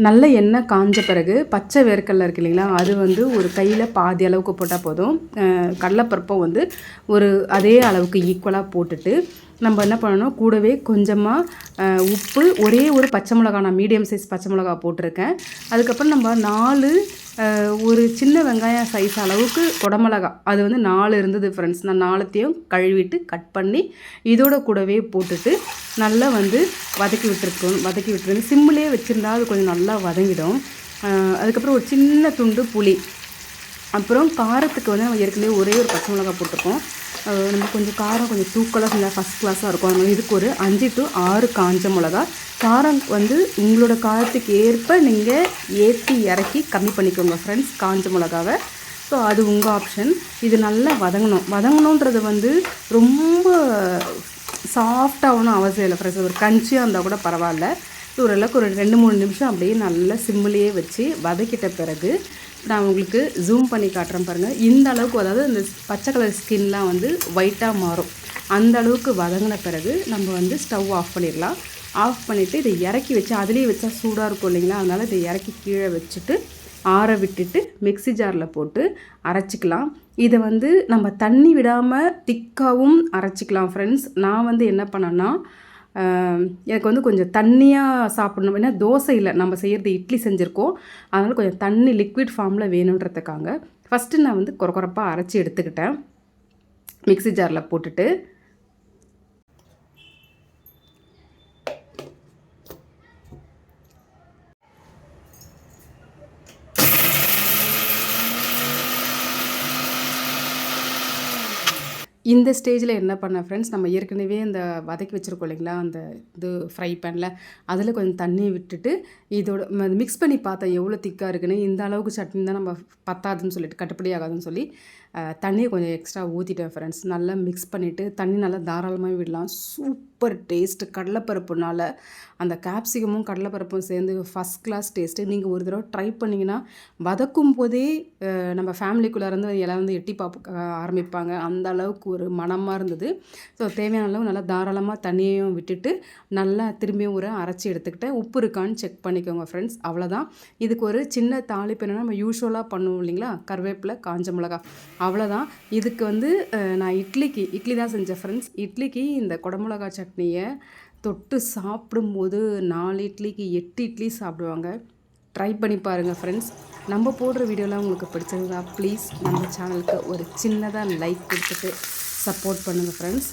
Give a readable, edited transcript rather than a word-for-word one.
நல்ல எண்ணெய் காஞ்ச பிறகு பச்சை வேர்க்கடலை இருக்கு இல்லைங்களா, அது வந்து ஒரு கையில் பாதி அளவுக்கு போட்டால் போதும். கடலைப்பருப்பை வந்து ஒரு அதே அளவுக்கு ஈக்குவலாக போட்டுட்டு நம்ம என்ன பண்ணணும், கூடவே கொஞ்சமாக உப்பு, ஒரே ஒரு பச்சை மிளகா, நான் மீடியம் சைஸ் பச்சை மிளகா போட்டிருக்கேன். அதுக்கப்புறம் நம்ம 4 ஒரு சின்ன வெங்காயம் சைஸ் அளவுக்கு குடமிளகா, அது வந்து 4 இருந்தது ஃப்ரெண்ட்ஸ். நான் 4த்தையும் கழுவிட்டு கட் பண்ணி இதோட கூடவே போட்டுட்டு நல்லா வந்து வதக்கி விட்டுருந்து சிம்மிலே வச்சுருந்தா அது கொஞ்சம் நல்லா வதங்கிடும். அதுக்கப்புறம் ஒரு சின்ன துண்டு புளி, அப்புறம் காரத்துக்கு வந்து நம்ம ஏற்கனவே ஒரே ஒரு பச்சை மிளகா போட்டிருக்கோம். நம்ம கொஞ்சம் காரம் கொஞ்சம் தூக்கலாக செஞ்சால் ஃபஸ்ட் கிளாஸாக இருக்கும். அதனால் இதுக்கு ஒரு 5 to 6 காஞ்ச மிளகா. காரம் வந்து உங்களோட காரத்துக்கு ஏற்ப நீங்கள் ஏற்றி இறக்கி கம்மி பண்ணிக்கோங்க ஃப்ரெண்ட்ஸ், காஞ்ச மிளகாவை. ஸோ அது உங்கள் ஆப்ஷன். இது நல்லா வதங்கணுன்றது வந்து ரொம்ப சாஃப்டாக ஒன்றும் அவசியம் இல்லை ஃப்ரெண்ட்ஸ். ஒரு கஞ்சியாக இருந்தால் கூட பரவாயில்ல. ஓரளவுக்கு ஒரு 2-3 நிமிஷம் அப்படியே நல்லா சிம்மிலேயே வச்சு வதக்கிட்ட பிறகு நான் உங்களுக்கு ஜூம் பண்ணி காட்டுறேன் பாருங்கள். இந்த அளவுக்கு, அதாவது இந்த பச்சை கலர் ஸ்கின்லாம் வந்து ஒயிட்டாக மாறும். அந்த அளவுக்கு வதங்கின பிறகு நம்ம வந்து ஸ்டவ் ஆஃப் பண்ணிடலாம். ஆஃப் பண்ணிவிட்டு இதை இறக்கி வச்சு, அதுலேயே வச்சா சூடாக இருக்கும் இல்லைங்களா, அதனால் இதை இறக்கி கீழே வச்சுட்டு ஆற விட்டுட்டு மிக்ஸி ஜாரில் போட்டு அரைச்சிக்கலாம். இதை வந்து நம்ம தண்ணி விடாமல் திக்காகவும் அரைச்சிக்கலாம் ஃப்ரெண்ட்ஸ். நான் வந்து என்ன பண்ணேன்னா, எனக்கு வந்து கொஞ்சம் தண்ணியாக சாப்பிட்ணும். ஏன்னா தோசை இல்லை, நம்ம செய்கிறது இட்லி செஞ்சுருக்கோம். அதனால் கொஞ்சம் தண்ணி லிக்விட் ஃபார்மில் வேணுன்றதுக்காக ஃபஸ்ட்டு நான் வந்து கொரப்பாக அரைச்சி எடுத்துக்கிட்டேன் மிக்ஸி ஜாரில் போட்டுட்டு. இந்த ஸ்டேஜில் என்ன பண்ணேன் ஃப்ரெண்ட்ஸ், நம்ம ஏற்கனவே அந்த வதக்கி வச்சுருக்கோம் இல்லைங்களா, அந்த இது ஃப்ரை பேனில், அதில் கொஞ்சம் தண்ணி விட்டுட்டு இதோட மிக்ஸ் பண்ணி பார்த்தேன் எவ்வளோ திக்காக இருக்குன்னு. இந்த அளவுக்கு சட்னி தான் நம்ம பத்தாதுன்னு சொல்லிட்டு, கட்டுப்படி ஆகாதுன்னு சொல்லி தண்ணியை கொஞ்சம் எக்ஸ்ட்ரா ஊற்றிட்டேன் ஃப்ரெண்ட்ஸ். நல்லா மிக்ஸ் பண்ணிவிட்டு தண்ணி நல்லா தாராளமாக விடலாம். Super taste. கடலைப்பருப்புனால அந்த கேப்சிகமும் கடலைப்பருப்பும் சேர்ந்து ஃபஸ்ட் கிளாஸ் டேஸ்ட்டு. நீங்கள் ஒரு தடவை ட்ரை பண்ணிங்கன்னா, வதக்கும் போதே நம்ம ஃபேமிலிக்குள்ளே இருந்து எல்லாம் வந்து எட்டி பார்க்க ஆரம்பிப்பாங்க. அந்த அளவுக்கு ஒரு மணமாக இருந்தது. ஸோ தேவையான அளவு நல்லா தாராளமாக தண்ணியையும் விட்டுட்டு நல்லா திரும்பியும் ஒரு அரைச்சி எடுத்துக்கிட்டேன். உப்பு இருக்கான்னு செக் பண்ணிக்கோங்க ஃப்ரெண்ட்ஸ். அவ்வளோதான். இதுக்கு ஒரு சின்ன தாளிப்பு என்னென்னா, நம்ம யூஸ்வலாக பண்ணுவோம் இல்லைங்களா, கருவேப்பிலை, காஞ்ச மிளகா, அவ்வளோதான். இதுக்கு வந்து நான் இட்லி தான் செஞ்சேன் ஃப்ரெண்ட்ஸ். இட்லிக்கு இந்த குடமிளகா சட்னியை தொட்டு சாப்பிடும்போது 4 இட்லிக்கு 8 இட்லி சாப்பிடுவாங்க. ட்ரை பண்ணி பாருங்கள் ஃப்ரெண்ட்ஸ். நம்ம போடுற வீடியோலாம் உங்களுக்கு பிடிச்சிருந்தா ப்ளீஸ் நம்ம சேனலுக்கு ஒரு சின்னதாக லைக் கொடுத்துட்டு சப்போர்ட் பண்ணுங்கள் ஃப்ரெண்ட்ஸ்.